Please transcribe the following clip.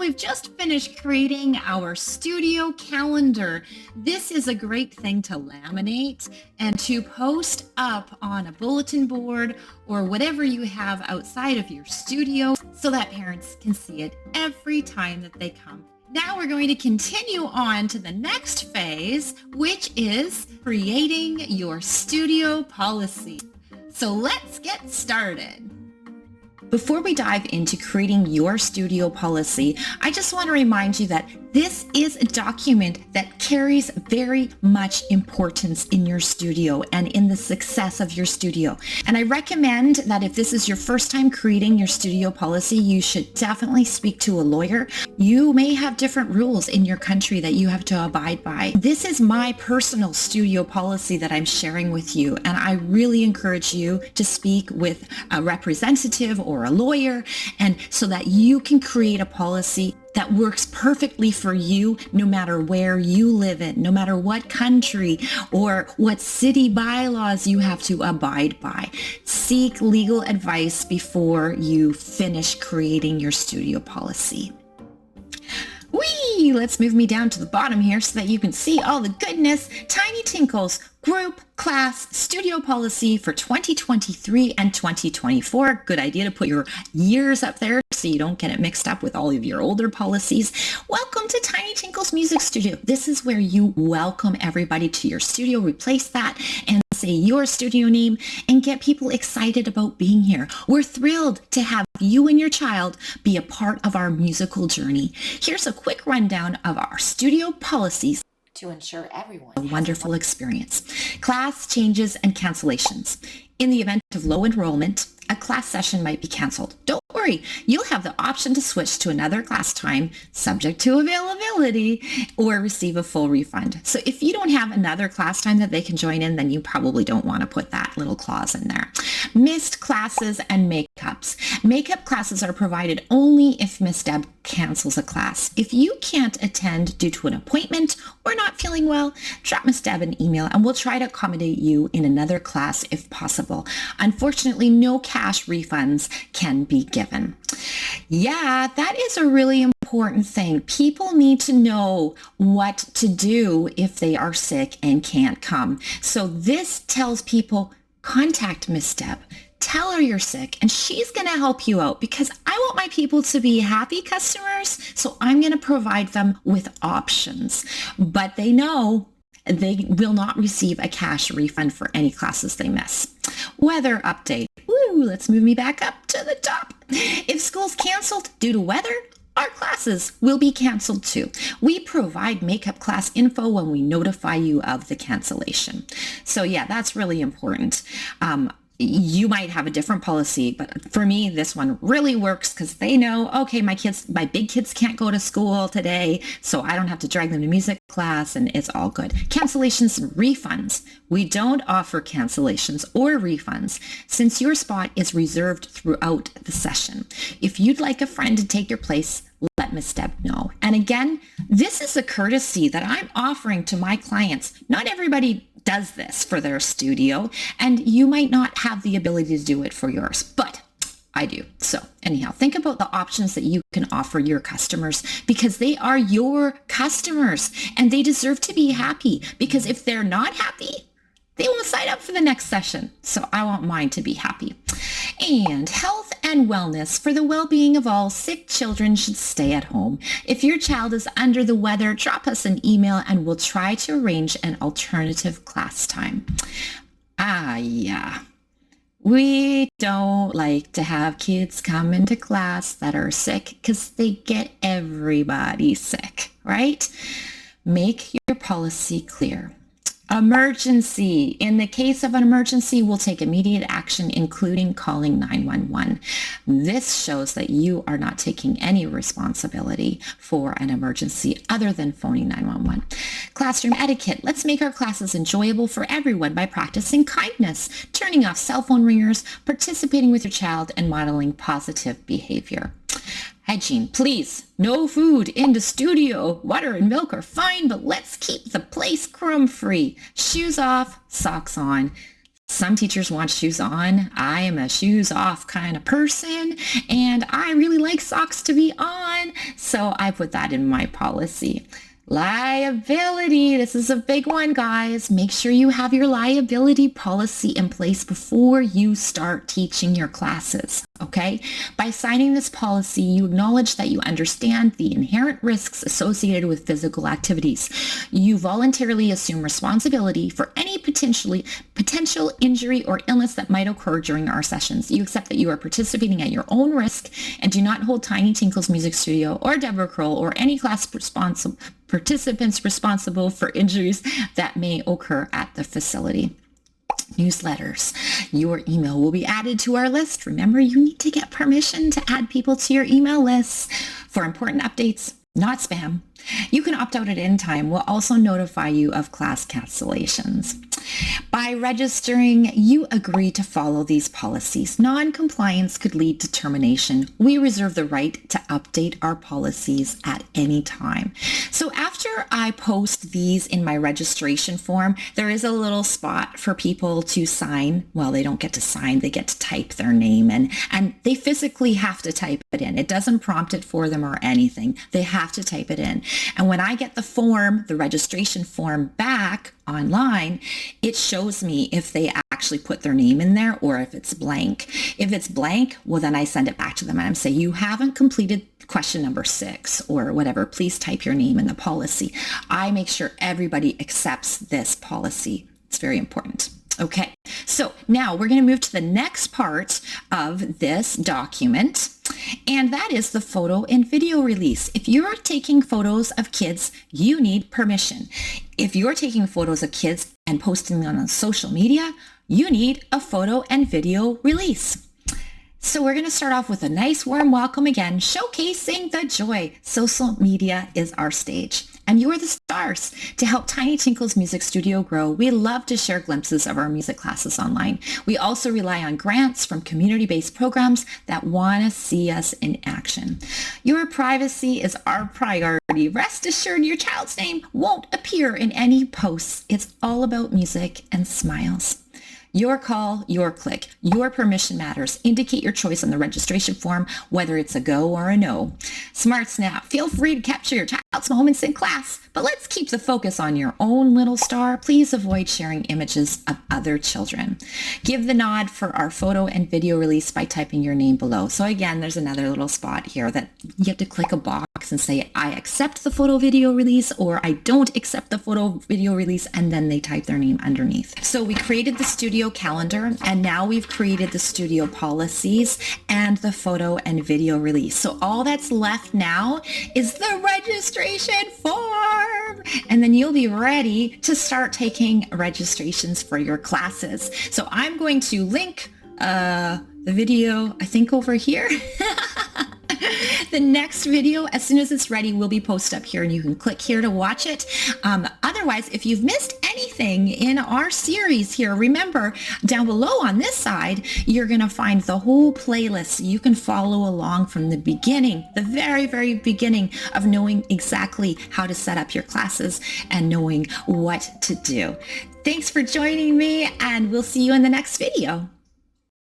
we've just finished creating our studio calendar. This is a great thing to laminate and to post up on a bulletin board or whatever you have outside of your studio so that parents can see it every time that they come. Now we're going to continue on to the next phase, which is creating your studio policy. So let's get started. Before we dive into creating your studio policy, I just want to remind you that this is a document that carries very much importance in your studio and in the success of your studio. And I recommend that if this is your first time creating your studio policy, you should definitely speak to a lawyer. You may have different rules in your country that you have to abide by. This is my personal studio policy that I'm sharing with you, and I really encourage you to speak with a representative or a lawyer, and so that you can create a policy that works perfectly for you no matter where you live in, no matter what country or what city bylaws you have to abide by. Seek legal advice before you finish creating your studio policy. Whee! Let's move me down to the bottom here so that you can see all the goodness. Tiny Tinkle's group class studio policy for 2023 and 2024. Good idea to put your years up there so you don't get it mixed up with all of your older policies. Welcome to Tiny Tinkle's Music Studio. This is where you welcome everybody to your studio, replace that, and say your studio name and get people excited about being here. We're thrilled to have you and your child be a part of our musical journey. Here's a quick rundown of our studio policies to ensure everyone has a wonderful experience. Class changes and cancellations. In the event of low enrollment, a class session might be canceled. Don't worry, you'll have the option to switch to another class time subject to availability or receive a full refund. So if you don't have another class time that they can join in, then you probably don't want to put that little clause in there. Missed classes and makeups. Makeup classes are provided only if Miss Deb cancels a class. If you can't attend due to an appointment or not feeling well, drop Miss Deb an email and we'll try to accommodate you in another class if possible. Unfortunately, no cash refunds can be given. Yeah, that is a really important thing. People need to know what to do if they are sick and can't come. So this tells people, contact Miss Deb. Tell her you're sick and she's going to help you out, because I want my people to be happy customers. So I'm going to provide them with options, but they know they will not receive a cash refund for any classes they miss. Weather update. Woo, let's move me back up to the top. If school's canceled due to weather, our classes will be canceled too. We provide makeup class info when we notify you of the cancellation. So yeah, that's really important. You might have a different policy, but for me, this one really works because they know, okay, my big kids can't go to school today, so I don't have to drag them to music class, and it's all good. Cancellations and refunds. We don't offer cancellations or refunds since your spot is reserved throughout the session. If you'd like a friend to take your place, let Miss Deb know. And again, this is a courtesy that I'm offering to my clients. Not everybody does this for their studio, and you might not have the ability to do it for yours, but I do. So anyhow, think about the options that you can offer your customers, because they are your customers and they deserve to be happy, because if they're not happy, they won't sign up for the next session. So I want mine to be happy. And health and wellness. For the well-being of all, sick children should stay at home. If your child is under the weather, drop us an email and we'll try to arrange an alternative class time. Yeah. We don't like to have kids come into class that are sick because they get everybody sick, right? Make your policy clear. Emergency. In the case of an emergency, we'll take immediate action, including calling 911. This shows that you are not taking any responsibility for an emergency other than phoning 911. Classroom etiquette. Let's make our classes enjoyable for everyone by practicing kindness, turning off cell phone ringers, participating with your child, and modeling positive behavior. Hygiene, please. No food in the studio. Water and milk are fine, but let's keep the place crumb-free. Shoes off, socks on. Some teachers want shoes on. I am a shoes off kind of person, and I really like socks to be on. So I put that in my policy. Liability. This is a big one, guys. Make sure you have your liability policy in place before you start teaching your classes, okay? By signing this policy, you acknowledge that you understand the inherent risks associated with physical activities. You voluntarily assume responsibility for any potential injury or illness that might occur during our sessions. You accept that you are participating at your own risk and do not hold Tiny Tinkle's Music Studio or Deborah Kroll or any class participants responsible for injuries that may occur at the facility. Newsletters. Your email will be added to our list. Remember, you need to get permission to add people to your email lists for important updates, not spam. You can opt out at any time. We'll also notify you of class cancellations. By registering, you agree to follow these policies. Non-compliance could lead to termination. We reserve the right to update our policies at any time. So after I post these in my registration form, there is a little spot for people to sign. Well, they don't get to sign, they get to type their name and they physically have to type it in. It doesn't prompt it for them or anything. They have to type it in. And when I get the form, the registration form back online, it shows me if they actually put their name in there or if it's blank. If it's blank, well, then I send it back to them and I'm saying, you haven't completed question number 6 or whatever. Please type your name in the policy. I make sure everybody accepts this policy. It's very important. Okay, so now we're going to move to the next part of this document, and that is the photo and video release. If you're taking photos of kids, you need permission. If you're taking photos of kids and posting them on social media, you need a photo and video release. So we're going to start off with a nice warm welcome again, showcasing the joy. Social media is our stage. And you are the stars. To help Tiny Tinkle's Music Studio grow, we love to share glimpses of our music classes online. We also rely on grants from community-based programs that want to see us in action. Your privacy is our priority. Rest assured your child's name won't appear in any posts. It's all about music and smiles. Your call, your click, your permission matters. Indicate your choice on the registration form, whether it's a go or a no. Smart Snap, feel free to capture your child's moments in class, but let's keep the focus on your own little star. Please avoid sharing images of other children. Give the nod for our photo and video release by typing your name below. So again, there's another little spot here that you have to click a box and say, I accept the photo video release, or I don't accept the photo video release, and then they type their name underneath. So we created the studio calendar, and now we've created the studio policies and the photo and video release. So all that's left now is the registration form, and then you'll be ready to start taking registrations for your classes. So I'm going to link the video, I think over here. The next video, as soon as it's ready, will be posted up here and you can click here to watch it. Otherwise, if you've missed anything in our series here, remember down below on this side, you're going to find the whole playlist. You can follow along from the beginning, the very, very beginning of knowing exactly how to set up your classes and knowing what to do. Thanks for joining me, and we'll see you in the next video.